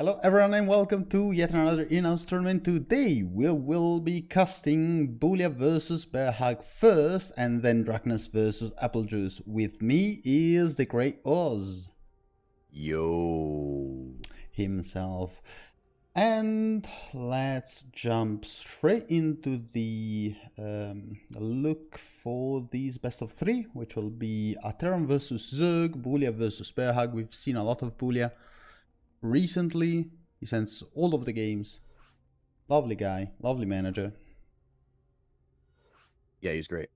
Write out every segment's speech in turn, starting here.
Hello everyone and welcome to yet another in-house tournament. Today we will be casting Bulya versus Bearhug first and then Drachnus versus Applejuice. With me is the Great Oz. Yo. Himself. And let's jump straight into the look for these best of three, which will be a Terran versus Zerg, Bulya versus Bearhug. We've seen a lot of Bulya recently. He sends all of the games. Lovely guy, lovely manager. Yeah, he's great.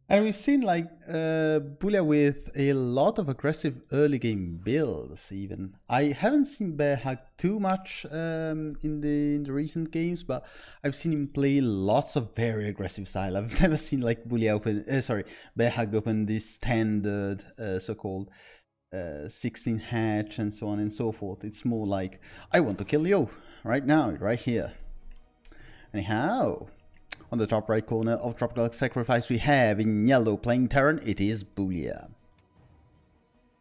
And we've seen like Bulya with a lot of aggressive early game builds even. I haven't seen Bearhug too much in the recent games, but I've seen him play lots of very aggressive style. I've never seen like Bearhug open this standard so-called 16 hatch and so on and so forth. It's more like, I want to kill you right now, right here. Anyhow, on the top right corner of Tropical Sacrifice we have in yellow playing Terran, it is Bulya.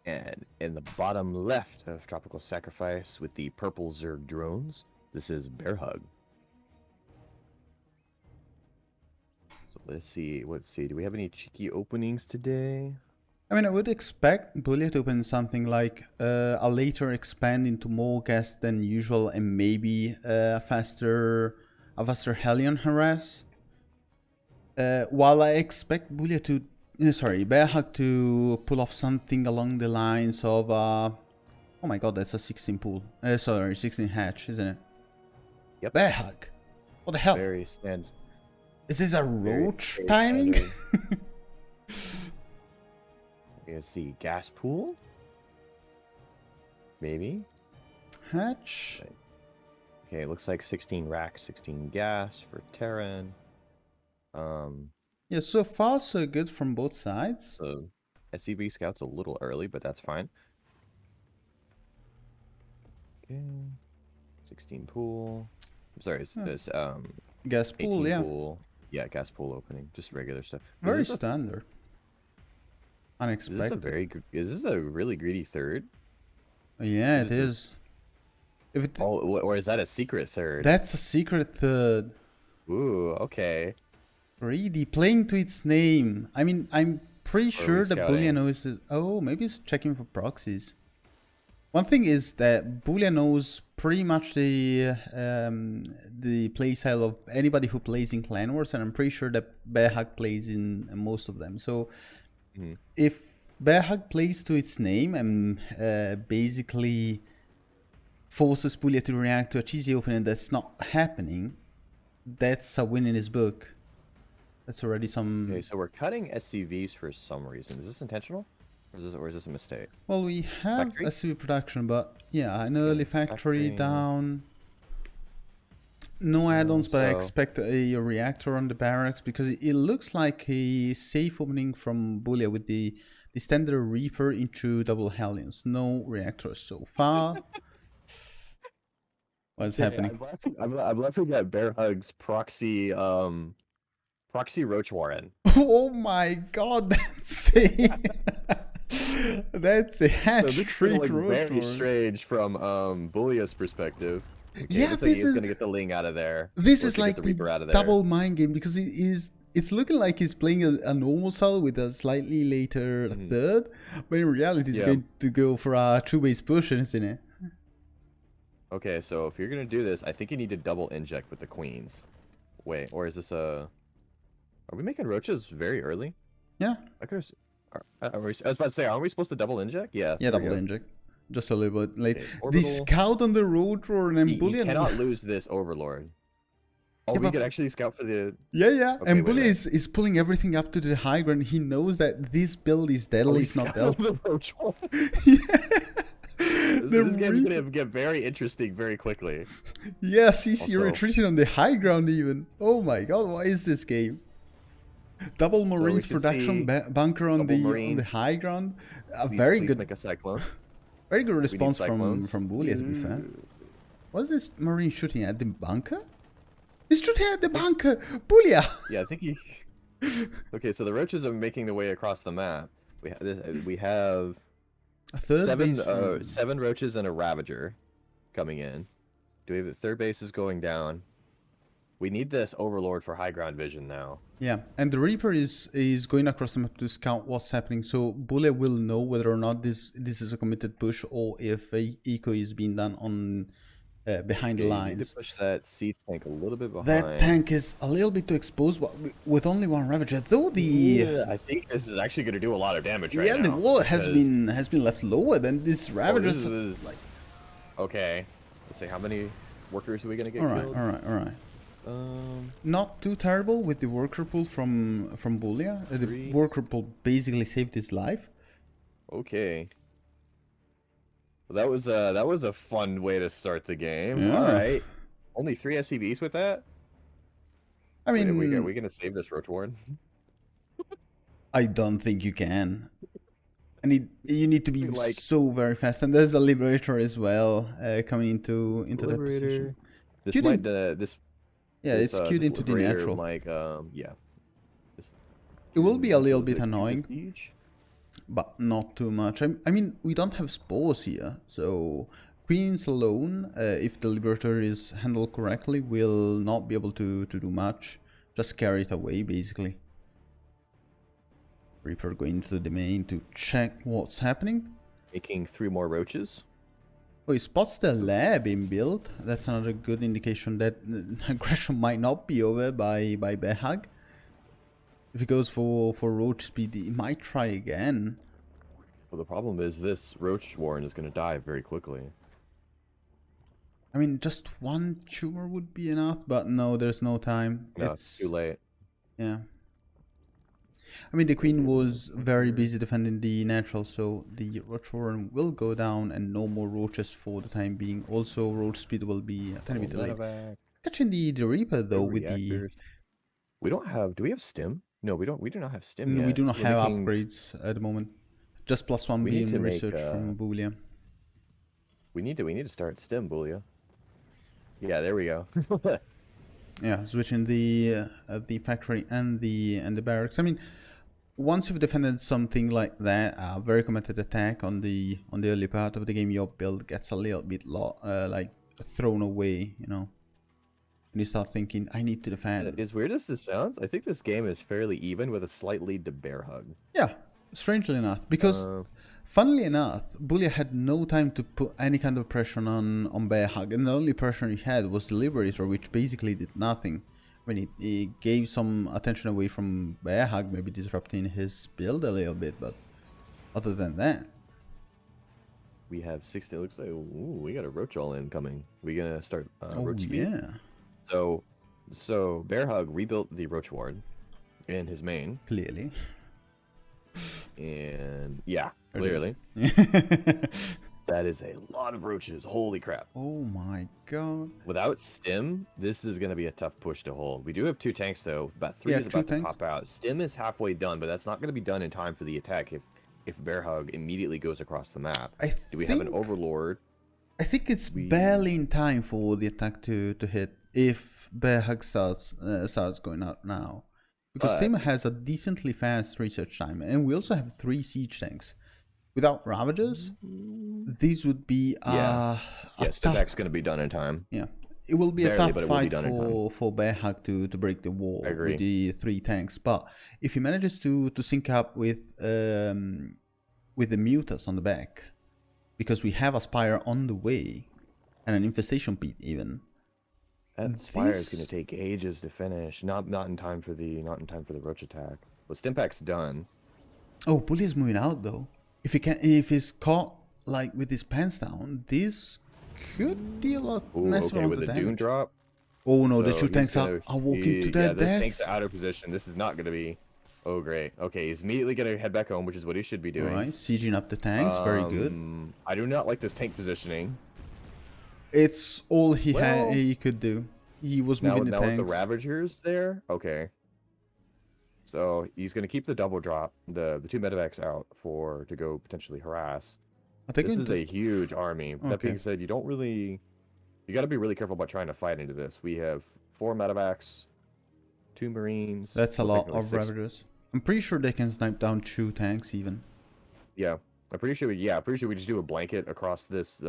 And in the bottom left of Tropical Sacrifice with the purple Zerg drones, this is Bearhug. So let's see, do we have any cheeky openings today? I mean, I would expect Bulya to open something like a later expand into more gas than usual and maybe a faster Hellion harass. While I expect Bulya to, Bearhug to pull off something along the lines of, oh my god, that's a 16 pool. 16 hatch, isn't it? Yep. Bearhug. What the hell? Very standard. Is this a roach timing? Let's see, gas pool? Maybe? Hatch? Okay, it looks like 16 racks, 16 gas for Terran. Yeah, so far so good from both sides. So SCV Scout's a little early, but that's fine. Okay. 16 pool. I'm sorry, it's gas pool, yeah. Pool. Yeah, gas pool opening. Just regular stuff. Very standard. Unexpected. Is this a really greedy third? Yeah, it is. If it, or is that a secret third? That's a secret third. Ooh, okay. Greedy, playing to its name. I mean, I'm pretty sure that Bulya knows it. Oh, maybe it's checking for proxies. One thing is that Bulya knows pretty much the playstyle of anybody who plays in Clan Wars, and I'm pretty sure that Bearhug plays in most of them. So if Bearhug plays to its name and basically forces Bulya to react to a cheesy opening that's not happening, that's a win in his book. That's already some... Okay, so we're cutting SCVs for some reason. Is this intentional? Or is this a mistake? Well, we have factory? SCV production, but yeah, an early factory down. No add-ons, but I expect a reactor on the barracks because it looks like a safe opening from Bulya with the standard Reaper into double Hellions. No reactors so far. What's happening? I'm laughing at Bearhug's proxy Roach Warren. Oh my god, that's a hatch. So this is very strange from Bulya's perspective. Okay, yeah, looks like he's gonna get the Ling out of there. This is like the double mind game because it's looking like he's playing a normal style with a slightly later third, but in reality, it's going to go for a two-base push, isn't it? Okay, so if you're gonna do this, I think you need to double inject with the queens. Wait, or is this a? Are we making roaches very early? Yeah. I was about to say, aren't we supposed to double inject? Yeah. Yeah, double inject. Just a little bit late. Okay, the scout on the road roar and Bulya. You cannot lose this Overlord. Oh, yeah, we could actually scout for the... Yeah. Okay, and Bulya is pulling everything up to the high ground. He knows that this build is deadly, it's not deadly. Yeah. This game is going to get very interesting very quickly. Yeah, CC retreating on the high ground even. Oh my god, what is this game? Double Marines production bunker on the high ground. Very good. Make a cyclone. Very good response from Bulya, to be fair. What is this Marine shooting at? The bunker? He's shooting at the bunker! Bulya! Yeah, I think he... Okay, so the roaches are making their way across the map. We have A third base. Seven roaches and a ravager coming in. Do we have the third base is going down? We need this overlord for high ground vision now. Yeah, and the Reaper is going across the map to scout what's happening, so Bulya will know whether or not this is a committed push or if a eco is being done on behind the lines. You need to push that siege tank a little bit behind. That tank is a little bit too exposed, but with only one Ravager. Though I think this is actually going to do a lot of damage right now. Yeah, the wall has been left lower than this Ravager. Like... Okay, let's see how many workers are we going to get killed? All right. Not too terrible with the worker pool from Bulya. The worker pool basically saved his life. Okay. Well, that was a fun way to start the game. Yeah. All right. Only 3 SCVs with that? I mean, are we gonna save this Roach Ward? I don't think you can. And you need to be like so very fast. And there's a Liberator as well coming into that position. This might it's queued into the natural. Like yeah. It will be a little bit annoying, but not too much. I mean, we don't have spores here, so Queens alone, if the Liberator is handled correctly, will not be able to do much. Just carry it away, basically. Reaper going into the main to check what's happening. Making 3 more roaches. Oh, he spots the lab being built. That's another good indication that aggression might not be over by Bearhug. If he goes for roach speed, he might try again. Well, the problem is this roach warren is going to die very quickly. I mean, just one tumor would be enough, but no, there's no time. No, it's too late. Yeah. I mean, the queen was very busy defending the natural, so the roach warren will go down and no more roaches for the time being. Also, roach speed will be a tiny bit delayed. Catching the Reaper though with the... We don't have... Do we have stim? No, we don't. We do not have stim yet. We do not have upgrades at the moment. Just +1 being research from Bulya. We need to start stim, Bulya. Yeah, there we go. Yeah, switching the factory and the barracks. I mean, once you've defended something like that, a very committed attack on the early part of the game, your build gets a little bit like thrown away, you know. And you start thinking, I need to defend. As weird as this sounds, I think this game is fairly even with a slight lead to Bearhug. Yeah, strangely enough, because funnily enough, Bulya had no time to put any kind of pressure on Bearhug, and the only pressure he had was the Liberator, which basically did nothing. I mean, he gave some attention away from Bearhug, maybe disrupting his build a little bit, but other than that... We have 60, looks like, ooh, we got a Roach all in coming. We gonna start Roach speed? Yeah. So Bearhug rebuilt the Roach Ward in his main. Clearly. And yeah, clearly. That is a lot of roaches. Holy crap. Oh my god. Without stim, this is going to be a tough push to hold. We do have 2 tanks though. About 3 is about to pop out. Stim is halfway done, but that's not going to be done in time for the attack if Bearhug immediately goes across the map. Do we have an overlord? I think it's barely in time for the attack to hit if Bearhug starts going out now. Because Tim has a decently fast research time, and we also have 3 siege tanks. Without Ravagers, these would be Stim's going to be done in time. Yeah, it will be a tough fight for Bearhug to break the wall with the 3 tanks. But if he manages to sync up with the Mutas on the back, because we have a Spire on the way and an Infestation Pit even. That Spire is going to take ages to finish. Not in time for the Roach attack. Well, Stimpak's done. Oh, Bully is moving out though. If he's caught like with his pants down, this could deal a mess with the Dune drop. Oh no, the 2 tanks are walking to their deaths. Those tanks are out of position. This is not going to be. Oh great. Okay, he's immediately going to head back home, which is what he should be doing. Alright, sieging up the tanks. Very good. I do not like this tank positioning. It's all he could do. He was moving the tanks. Now with the Ravagers there, okay. So he's going to keep the double drop, the 2 medevacs out to go potentially harass. This is a huge army. Okay. That being said, you got to be really careful about trying to fight into this. We have 4 medevacs, 2 Marines. That's a lot of Ravagers. I'm pretty sure they can snipe down 2 tanks even. Yeah. I'm pretty sure we just do a blanket across this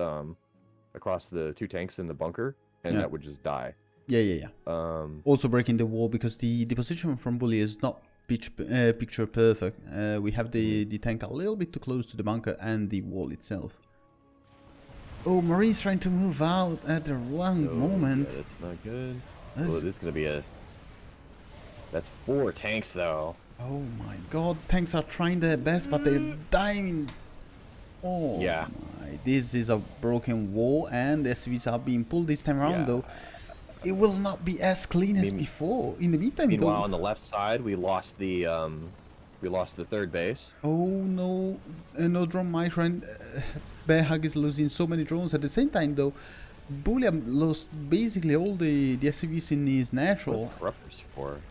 across the 2 tanks in the bunker, and that would just die. Yeah. Also breaking the wall, because the position from Bulya is not picture perfect. We have the tank a little bit too close to the bunker and the wall itself. Oh, Marine's trying to move out at the wrong moment. Yeah, that's not good. This is gonna be that's 4 tanks though. Oh my god, tanks are trying their best, but they're dying. Oh yeah. This is a broken wall, and the SCVs are being pulled this time around though. It will not be as clean as before. In the meantime, meanwhile, on the left side, we lost the 3rd base. Oh no, no drone micro, and Bearhug is losing so many drones at the same time though. Bulya lost basically all the SCVs in his natural. What Raptors for?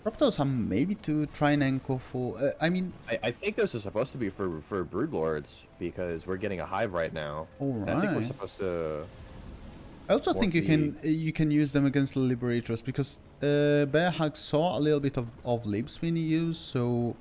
Raptors are maybe to try and anchor for. I think those are supposed to be for Broodlords, because we're getting a hive right now. All right. I think we're supposed to. I also think you can use them against the Liberators, because Bearhug saw a little bit of libs being used, so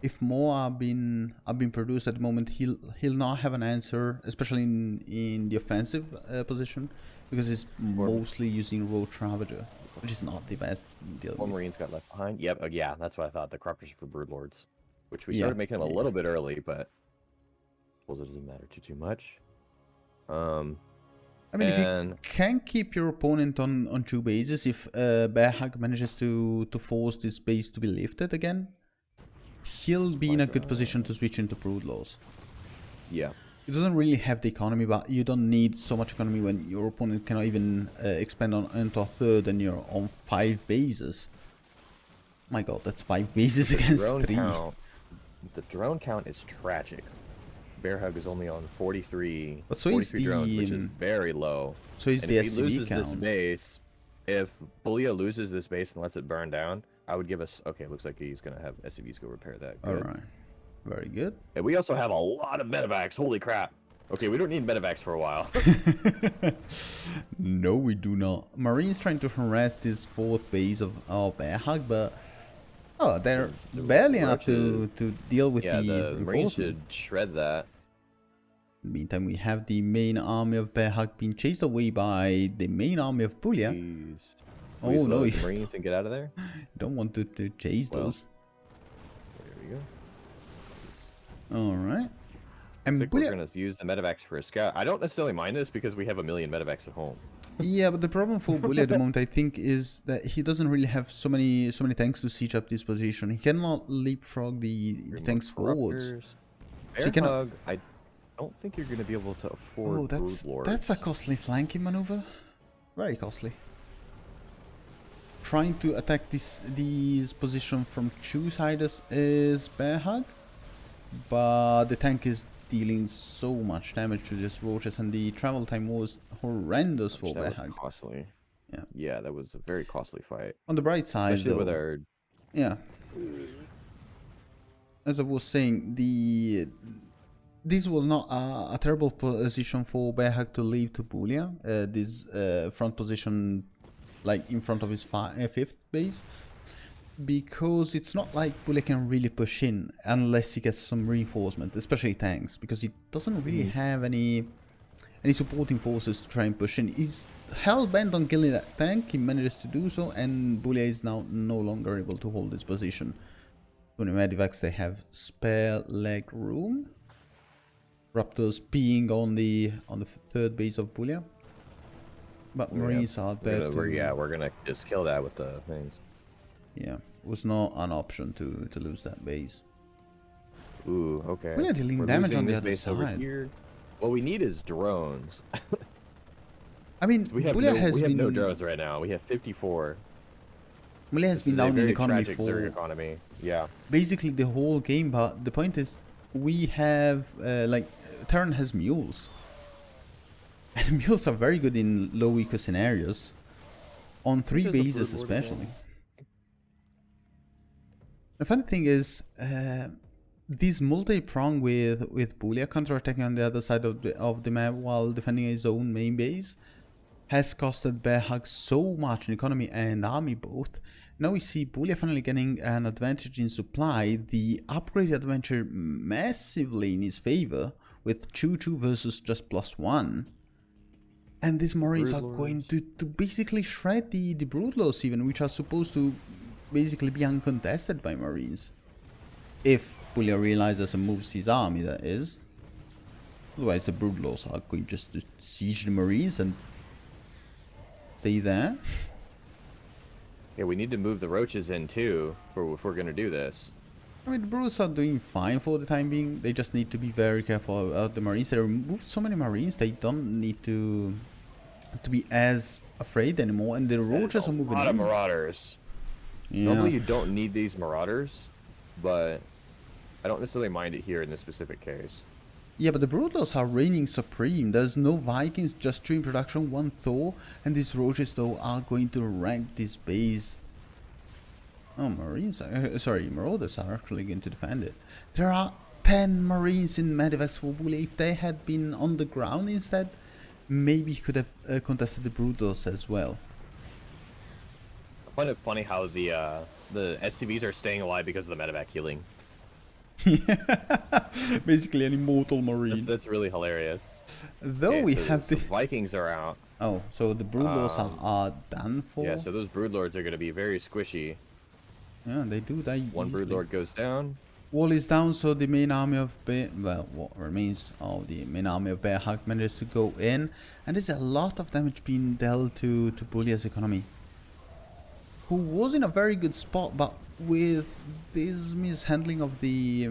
if more are being produced at the moment, he'll not have an answer, especially in the offensive position, because he's mostly using Road Ravager, which is not the best deal. 4 Marines got left behind. Yep, yeah, that's what I thought. The Corruptors for Broodlords, which we started making them a little bit early, but I suppose it doesn't matter too much. I mean, if you can keep your opponent on 2 bases, if Bearhug manages to force this base to be lifted again, he'll be in a good position to switch into Broodlords. Yeah. He doesn't really have the economy, but you don't need so much economy when your opponent cannot even expand into a 3rd and you're on 5 bases. My god, that's 5 bases against 3. The drone count is tragic. Bearhug is only on 43, but so 43 drones, which is very low. So is the SCV count. This base, if Bulya loses this base and lets it burn down, I would give us... Okay, looks like he's going to have SCVs go repair that. Good. Alright. Very good. And we also have a lot of medevacs. Holy crap. Okay, we don't need medevacs for a while. No, we do not. Marine's trying to harass this 4th base of Bearhug, but... Oh, they're barely enough to deal with the Marines should shred that. In the meantime, we have the main army of Bearhug being chased away by the main army of Bulya. Oh no, the Marines and get out of there. Don't want to chase those. There we go. All right. And we're gonna use the medevacs for a scout. I don't necessarily mind this because we have a million medevacs at home. Yeah, but the problem for Bulya at the moment, I think, is that he doesn't really have so many tanks to siege up this position. He cannot leapfrog the tanks forwards. So Bearhug, I don't think you're going to be able to afford Broodlords. That's a costly flanking maneuver. Very costly. Trying to attack these position from 2 sides is Bearhug, but the tank is dealing so much damage to these roaches, and the travel time was horrendous for Bearhug. That was costly. Yeah, that was a very costly fight. On the bright side, especially though, with our... Yeah. As I was saying, this was not a terrible position for Bearhug to leave to Bulya. This front position, like in front of his 5th base, because it's not like Bulya can really push in unless he gets some reinforcement, especially tanks, because he doesn't really have any supporting forces to try and push in. He's hell-bent on killing that tank. He manages to do so, and Bulya is now no longer able to hold this position. When the Medivacs, they have spare leg room. Raptors peeing on the 3rd base of Bulya, but Marines are there. We're gonna just kill that with the things. Yeah, it was not an option to lose that base. Ooh, okay. Bulya dealing damage on the other side. Over here. What we need is drones. I mean, so we have no drones right now. We have 54. Bulya has been down in economy for Zerg economy. Yeah. Basically the whole game, but the point is, we have like Terran has mules, and mules are very good in low eco scenarios, on 3 bases especially. The funny thing is, this multi-prong with Bulya counter-attacking on the other side of the map while defending his own main base has costed Bearhug so much in economy and army both, Now we see Bulya finally getting an advantage in supply. The upgrade adventure massively in his favor with 2-2 versus just +1. And these Marines are going to basically shred the Broodlords even, which are supposed to basically be uncontested by Marines. If Bulya realizes and moves his army, that is. Otherwise the Broodlords are going just to siege the Marines and stay there. Yeah, we need to move the roaches in too, if we're going to do this. I mean, the Brutes are doing fine for the time being. They just need to be very careful about the Marines. They removed so many Marines, they don't need to be as afraid anymore. And the roaches are moving in. A lot of Marauders. Yeah. Normally you don't need these Marauders, but I don't necessarily mind it here in this specific case. Yeah, but the Broodlords are reigning supreme. There's no Vikings, just 2 in production, 1 Thor, and these roaches though are going to rank this base. Oh, Marauders are actually going to defend it. There are 10 Marines in Medivacs for Bulya. If they had been on the ground instead, maybe he could have contested the Broodlords as well. I find it funny how the SCVs are staying alive because of the Medivac healing. Basically an immortal Marine. That's really hilarious. Though we have the Vikings are out. Oh, so the Broodlords are done for? Yeah, so those Broodlords are going to be very squishy. Yeah, they do die. One Broodlord goes down. Wall is down, so the main army of what remains of the main army of Bearhug manages to go in, and there's a lot of damage being dealt to Bulya's economy, who was in a very good spot, but with this mishandling of the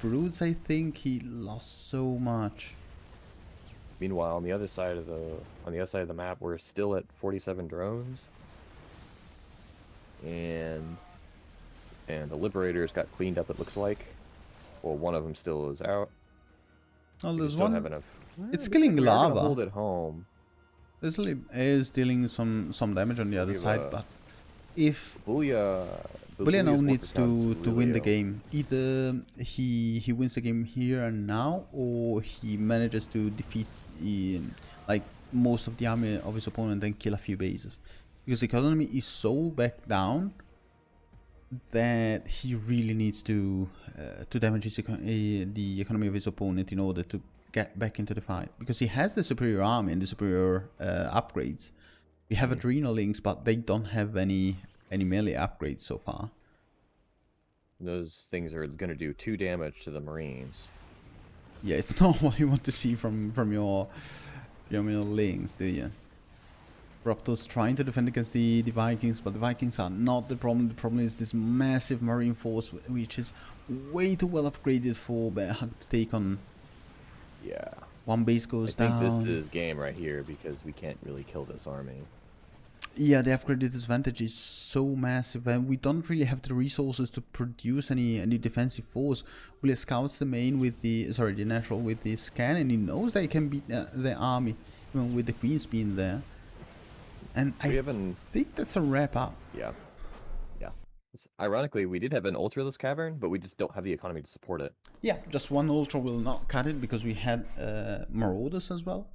broods, I think he lost so much. Meanwhile, on the other side of the map, we're still at 47 drones, and the Liberators got cleaned up. It looks like. Well, one of them still is out. Oh, there's one. Don't have enough. It's killing lava. Hold it home. This is dealing some damage on the other side, but if Bulya now needs to win the game, either he wins the game here and now, or he manages to defeat like most of the army of his opponent and kill a few bases, because the economy is so back down that he really needs to damage the economy of his opponent in order to get back into the fight, because he has the superior army and the superior upgrades. We have adrenal links, but they don't have any melee upgrades so far. Those things are going to do 2 damage to the Marines. Yeah, it's not what you want to see from your links, do you? Raptor's trying to defend against the Vikings, but the Vikings are not the problem. The problem is this massive Marine force, which is way too well upgraded for Bearhug to take on. Yeah. One base goes down. I think this is game right here, because we can't really kill this army. Yeah, the upgraded disadvantage is so massive, and we don't really have the resources to produce any defensive force. Bulya scouts the main with the natural with the scan, and he knows that he can beat the army, even with the queens being there. And I think that's a wrap up. Yeah. Ironically, we did have an Ultraless Cavern, but we just don't have the economy to support it. Yeah, just one Ultra will not cut it, because we had Marauders as well.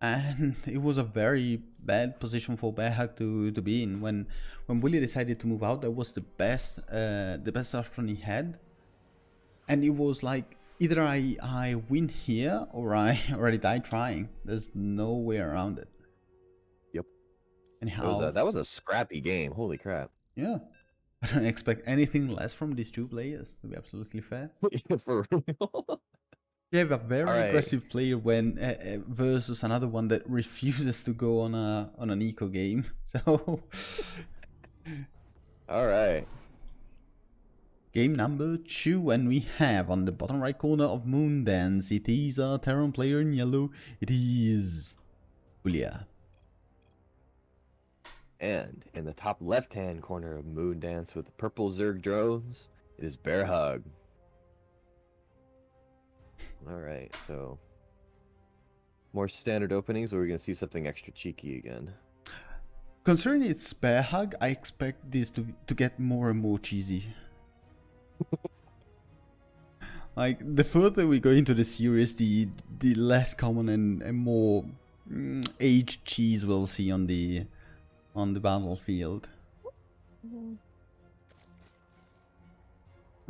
And it was a very bad position for Bearhug to be in. When Bulya decided to move out, that was the best option he had. And it was like, either I win here, or I already die trying. There's no way around it. Yep. Anyhow, that was a scrappy game. Holy crap. Yeah. I don't expect anything less from these 2 players, to be absolutely fair. For real. You have a very aggressive player when versus another one that refuses to go on an eco game. So all right. Game number 2, and we have on the bottom right corner of Moondance, it is a Terran player in yellow. It is Bulya. And in the top left-hand corner of Moondance with the purple Zerg drones, it is Bearhug. Alright, so more standard openings, or are we going to see something extra cheeky again? Considering it's Bearhug, I expect this to get more and more cheesy. Like, the further we go into the series, the less common and more aged cheese we'll see on the on the battlefield.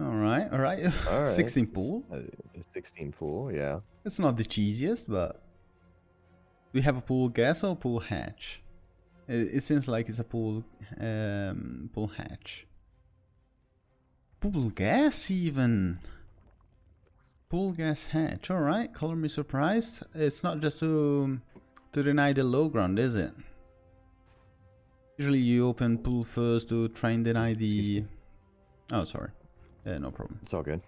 Alright, alright. 16 pool. 16 pool, yeah. It's not the cheesiest, but we have a pool gas or pool hatch. It seems like it's a pool hatch. Pool gas even. Pool gas hatch. Alright, color me surprised. It's not just to deny the low ground, is it? Usually you open pool first to try and deny the... Oh, sorry. No problem. It's all good.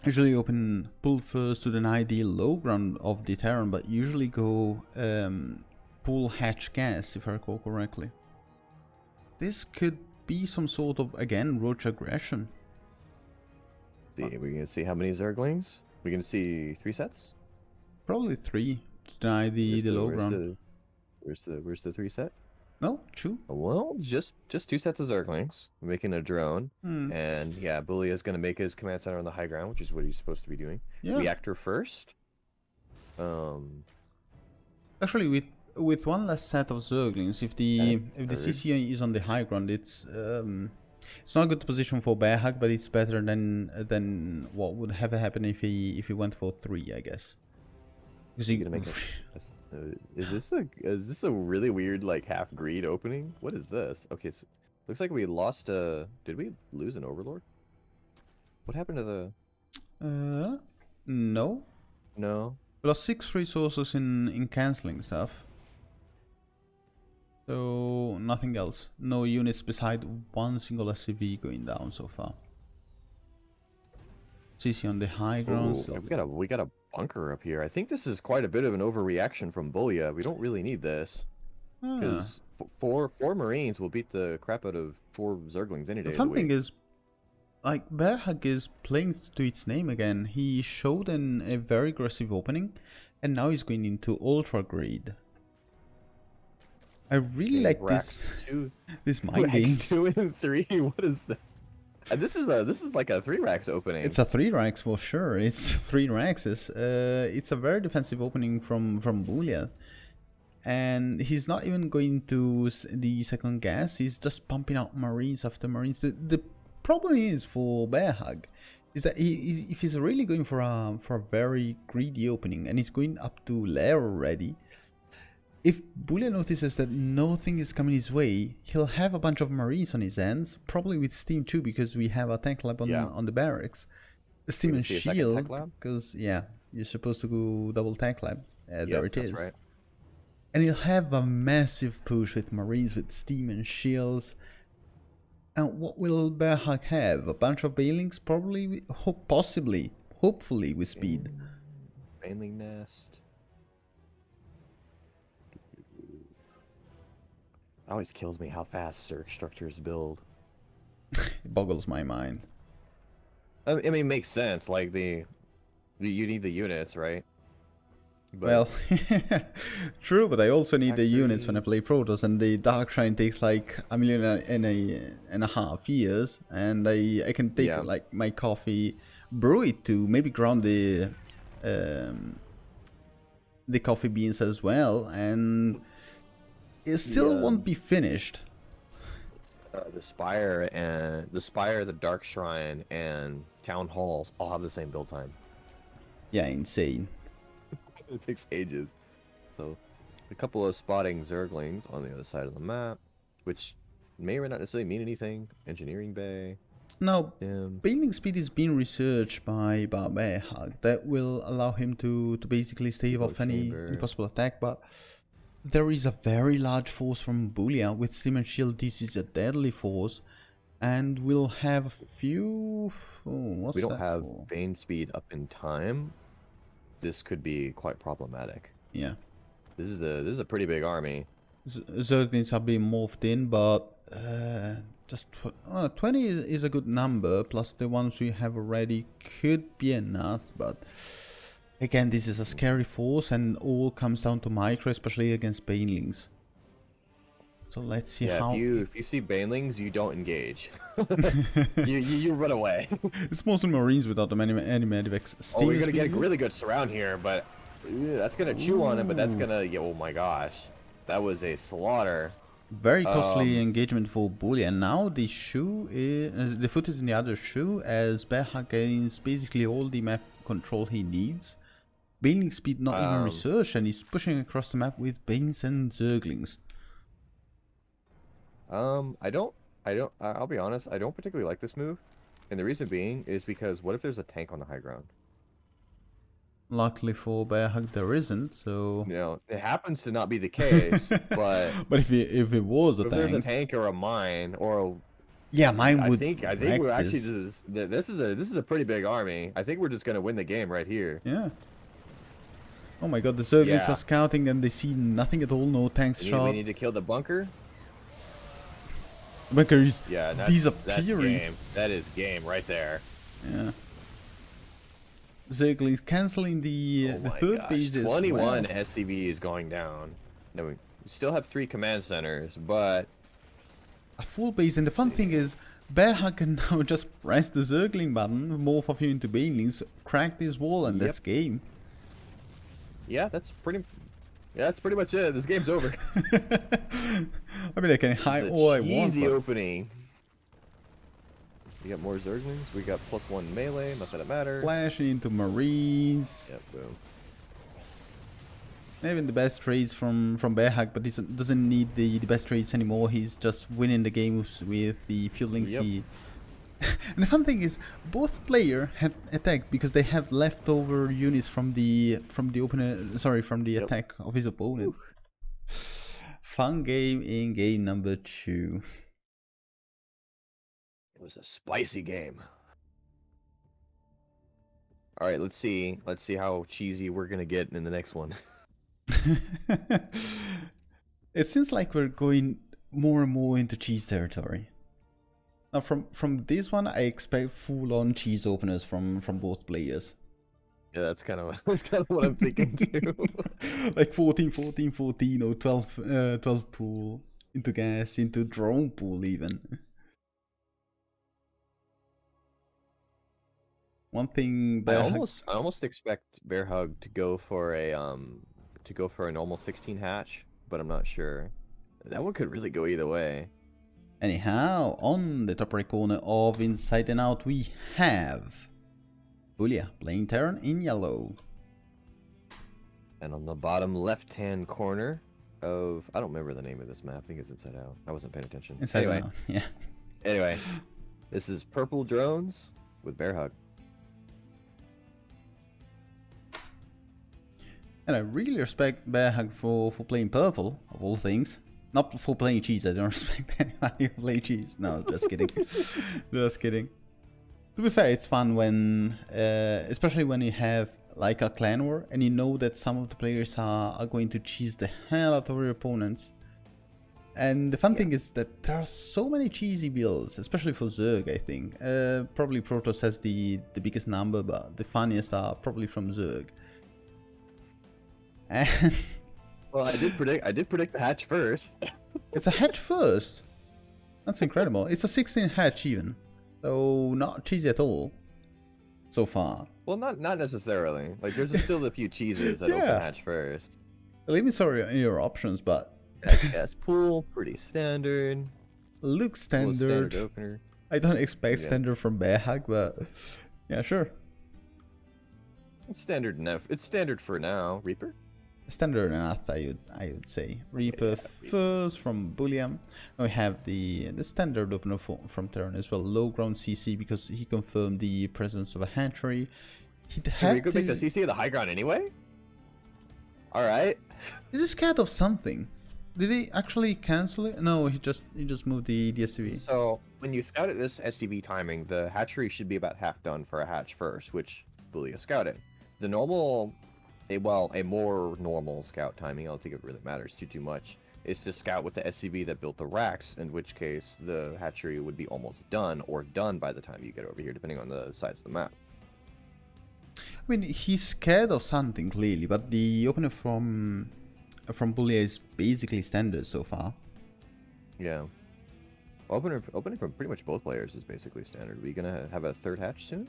Usually open pool first to deny the low ground of the Terran, but usually go pool hatch gas, if I recall correctly. This could be some sort of, again, roach aggression. See, we're gonna see how many Zerglings. We're gonna see 3 sets. Probably 3 to deny the low ground. Where's the 3 set? No, 2. Well, just 2 sets of Zerglings. We're making a drone, and yeah, Bulya is gonna make his command center on the high ground, which is what he's supposed to be doing. Yeah. Reactor first. Actually, with one less set of Zerglings, if the CC is on the high ground, it's not a good position for Bearhug, but it's better than what would have happened if he went for 3, I guess. Because you're gonna make is this a really weird like half greed opening? What is this? Okay, so looks like we lost did we lose an overlord? What happened to the No. We lost 6 resources in cancelling stuff. So nothing else. No units beside one single SCV going down so far. CC on the high ground. So we got a bunker up here. I think this is quite a bit of an overreaction from Bulya. We don't really need this. Because 4 Marines will beat the crap out of 4 Zerglings any day. The fun thing is, like, Bearhug is playing to its name again. He showed a very aggressive opening, and now he's going into ultra greed. I really like this mind games. 2 and 3. What is that? This is like a 3 racks opening. It's a 3 racks for sure. It's 3 racks. It's a very defensive opening from Bulya, and he's not even going to the second gas. He's just pumping out Marines after Marines. The problem is for Bearhug is that if he's really going for a very greedy opening and he's going up to lair already. If Bulya notices that nothing is coming his way, he'll have a bunch of Marines on his hands, probably with Steam too, because we have a tank lab on the barracks. Steam and shield, because yeah, you're supposed to go double tank lab. There it is. Right. And he'll have a massive push with Marines, with Steam and shields. And what will Bearhug have? A bunch of Banelings, probably, possibly, hopefully with speed. Baneling nest. It always kills me how fast Zerg structures build. It boggles my mind. I mean, it makes sense. Like you need the units, right? But well, true. But I also need the units when I play Protoss, and the Dark Shrine takes like 1.5 years, and I can take like my coffee, brew it to maybe ground the coffee beans as well, and it still won't be finished. The Spire, the Dark Shrine, and Town Halls all have the same build time. Yeah, insane. It takes ages. So, a couple of spotting Zerglings on the other side of the map, which may or may not necessarily mean anything. Engineering Bay. Now, Baneling speed is being researched by Bearhug. That will allow him to basically stave off any possible attack, but there is a very large force from Bulya. With Steam and Shield, this is a deadly force, and we'll have a few... we don't have Bane speed up in time. This could be quite problematic. Yeah. This is a pretty big army. Zerglings are being morphed in, but just 20 is a good number, plus the ones we have already could be enough, but again, this is a scary force, and all comes down to micro, especially against Banelings. So let's see how... if you see Banelings, you don't engage. you run away. It's mostly Marines without the any medivacs. We're gonna get a really good surround here, but that's gonna chew on it. But that's gonna... oh my gosh. That was a slaughter. Very costly engagement for Bulya, and now the shoe is the foot is in the other shoe as Bearhug gains basically all the map control he needs. Baneling speed not even researched, and he's pushing across the map with Banes and Zerglings. I'll be honest, I don't particularly like this move, and the reason being is because what if there's a tank on the high ground? Luckily for Bearhug, there isn't, so... You know, it happens to not be the case, but... But if it was a tank... If there's a tank or a mine, or a... Yeah, mine would... I think we're actually just... This is a pretty big army. I think we're just gonna win the game right here. Yeah. Oh my god, the Zerglings are scouting and they see nothing at all, no tanks shot. We need to kill the bunker. The bunker is disappearing. That's game. That is game right there. Yeah. Zerglings cancelling the third base. 21 SCV is going down. No, we still have 3 command centers, but a full base. And the fun thing is, Bearhug can now just press the Zergling button, morph a few into banelings, crack this wall, and that's game. Yeah, that's pretty much it. This game's over. I mean, I can hide all I want. Easy opening. We got more Zerglings. We got +1 melee. Not that it matters. Flashing into Marines. Yep, boom. Even the best trades from Bearhug, but he doesn't need the best trades anymore. He's just winning the games with the fueling C. And the fun thing is, both players had attacked because they have leftover units from the attack of his opponent. Ooh. Fun game in game number 2. It was a spicy game. All right, let's see how cheesy we're gonna get in the next one. It seems like we're going more and more into cheese territory. Now, from this one, I expect full-on cheese openers from both players. Yeah, that's kind of what I'm thinking too. Like 14, 14, 14, or 12 pool into gas, into drone pool even. One thing I almost expect Bearhug to go for an almost 16 hatch, but I'm not sure. That one could really go either way. Anyhow, on the top right corner of Inside and Out, we have Bulya playing Terran in yellow. And on the bottom left-hand corner of... I don't remember the name of this map. I think it's Inside Out. I wasn't paying attention. Inside Out, yeah. Anyway, this is Purple Drones with Bearhug. And I really respect Bearhug for playing purple, of all things. Not for playing cheese, I don't respect anybody who plays cheese. No, just kidding. Just kidding. To be fair, it's fun when, especially when you have like a clan war and you know that some of the players are going to cheese the hell out of your opponents. And the fun thing is that there are so many cheesy builds, especially for Zerg, I think. Probably Protoss has the biggest number, but the funniest are probably from Zerg. And well, I did predict the hatch first. It's a hatch first. That's incredible. It's a 16 hatch even, so not cheesy at all so far. Well, not necessarily. Like there's still a few cheeses that open hatch first. Leave me sorry in your options, but yes, pool pretty standard. Looks standard. Opener. I don't expect standard from Bearhug, but yeah, sure. It's standard enough. It's standard for now. Reaper. Standard enough, I would say. Reaper first from Bulya. We have the standard opener from Terran as well. Low ground CC because he confirmed the presence of a hatchery. He'd have you could make the CC of the high ground anyway. All right. Is he scared of something? Did he actually cancel it? No, he just moved the SCV. So when you scout at this SCV timing, the hatchery should be about half done for a hatch first, which Bulya scouted. The normal. A more normal scout timing, I don't think it really matters too much, is to scout with the SCV that built the racks, in which case the hatchery would be almost done, or done by the time you get over here, depending on the size of the map. I mean, he's scared of something, clearly, but the opener from Bulya is basically standard so far. Yeah. Opening from pretty much both players is basically standard. Are we gonna have a third hatch soon?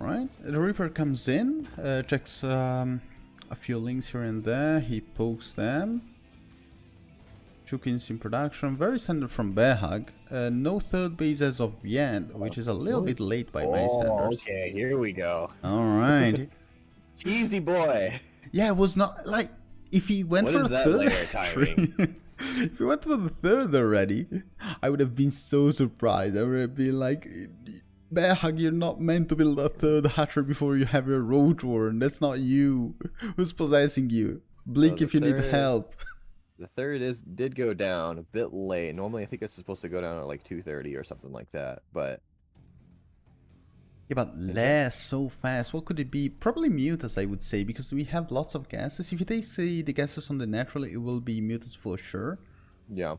Alright, the Reaper comes in, checks a a few links here and there. He pokes them. Chukins in production. Very standard from Bearhug. No third base as of yet, which is a little bit late by my standards. Okay, here we go. Alright. Easy boy. Yeah, it was not like if he went for the third. If he went for the third already, I would have been so surprised. I would have been like, Bearhug, you're not meant to build a third hatchery before you have your road warren. That's not you. Who's possessing you? Blink if you need help. The third did go down a bit late. Normally, I think it's supposed to go down at like 2:30 or something like that. But yeah, but less so fast. What could it be? Probably mutas, I would say, because we have lots of gases. If they say the gases on the natural, it will be mutas for sure. Yeah.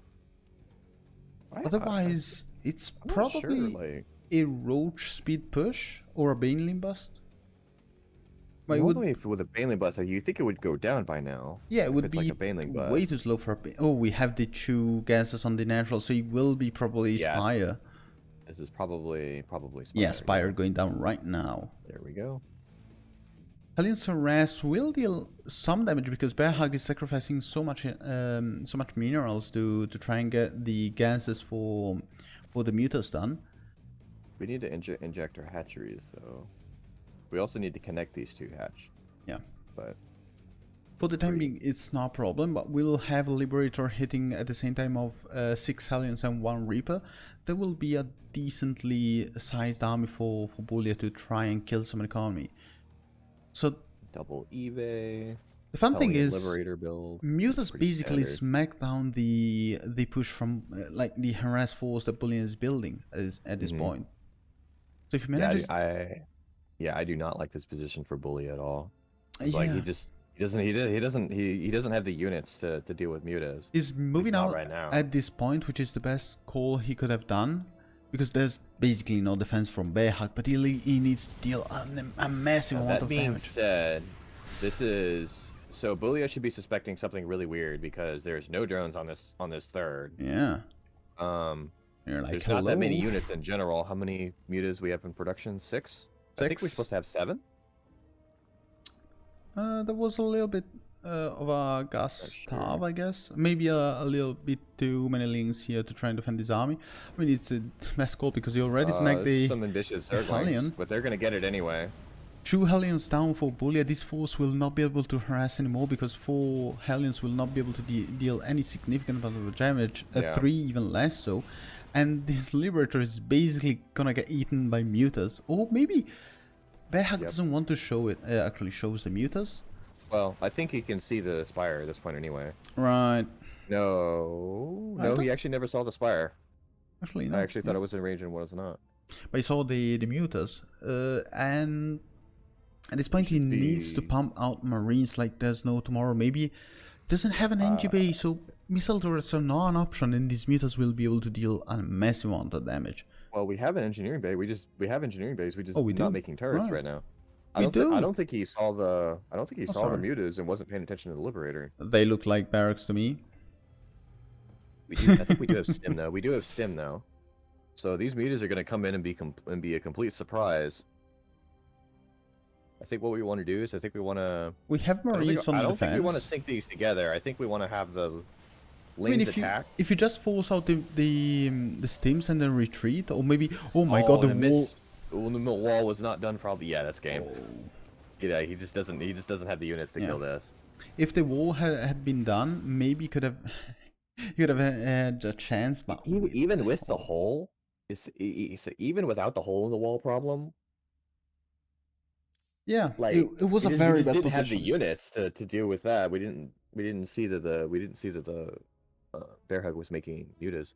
Otherwise, it's probably a roach speed push or a Baneling bust. But normally, with a Baneling bust, you think it would go down by now. Yeah, it would be like a Baneling bust. Way too slow for a Oh, we have the 2 gases on the natural, so it will be probably Spire. This is probably Spire. Yeah, Spire going down right now. There we go. Hellions Harass will deal some damage because Bearhug is sacrificing so much minerals to try and get the gases for the mutas done. We need to inject our hatcheries though. We also need to connect these 2 hatch. Yeah. But for the time being, it's not a problem, but we'll have a Liberator hitting at the same time of 6 Hellions and 1 Reaper. There will be a decently sized army for Bulya to try and kill some economy. So double eBay. The fun thing is, Liberator build. mutas basically smack down the push from like the harass force that Bulya is building at this point. So if you manage, I do not like this position for Bulya at all. It's like he doesn't have the units to deal with mutas. He's moving out right now at this point, which is the best call he could have done, because there's basically no defense from Bearhug, but he needs to deal a massive amount of damage. That being said, this is so Bulya should be suspecting something really weird because there's no drones on this third. Yeah. You're like, there's not that many units in general. How many mutas we have in production? 6? I think we're supposed to have 7. There was a little bit of a gas starve, I guess. Maybe a little bit too many links here to try and defend this army. I mean, it's a best call because you already snagged some ambitious Zerg links, but they're gonna get it anyway. 2 Hellions down for Bulya. This force will not be able to harass anymore because 4 Hellions will not be able to deal any significant amount of damage. 3 even less so. And this Liberator is basically gonna get eaten by mutas. Or maybe Bearhug doesn't want to show it. Actually shows the mutas. Well, I think he can see the Spire at this point anyway. Right. No, he actually never saw the Spire. Actually, no. I actually thought it was in range and was not. But he saw the mutas. And at this point he needs to pump out Marines like there's no tomorrow. Maybe doesn't have an NG base, so missile turrets are not an option, and these mutas will be able to deal a massive amount of damage. Well, we have an engineering bay. We have engineering bays. We just not making turrets right now. I don't think he saw the the mutas and wasn't paying attention to the Liberator. They look like barracks to me. I think we do have stim though. We do have stim though. So these mutas are going to come in and be a complete surprise. I think what we want to do is we have Marines on the defense. I don't think we want to sync these together. I think we want to have the lanes attack. If you just force out the stims and then retreat, or maybe my god, the wall. The wall was not done probably. Yeah, that's game. Yeah, he just doesn't have the units to kill this. If the wall had been done, maybe could have had a chance. But even with the hole, even without the hole in the wall problem. Yeah, like it was a very bad position. We didn't have the units to deal with that. We didn't see that the Bearhug was making mutas.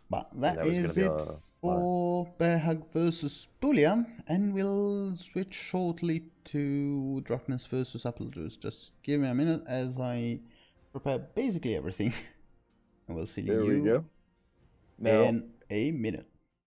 But that is it for Bearhug versus Bulya, and we'll switch shortly to Darkness versus Applejuice. Just give me a minute as I prepare basically everything, and we'll see you in a minute.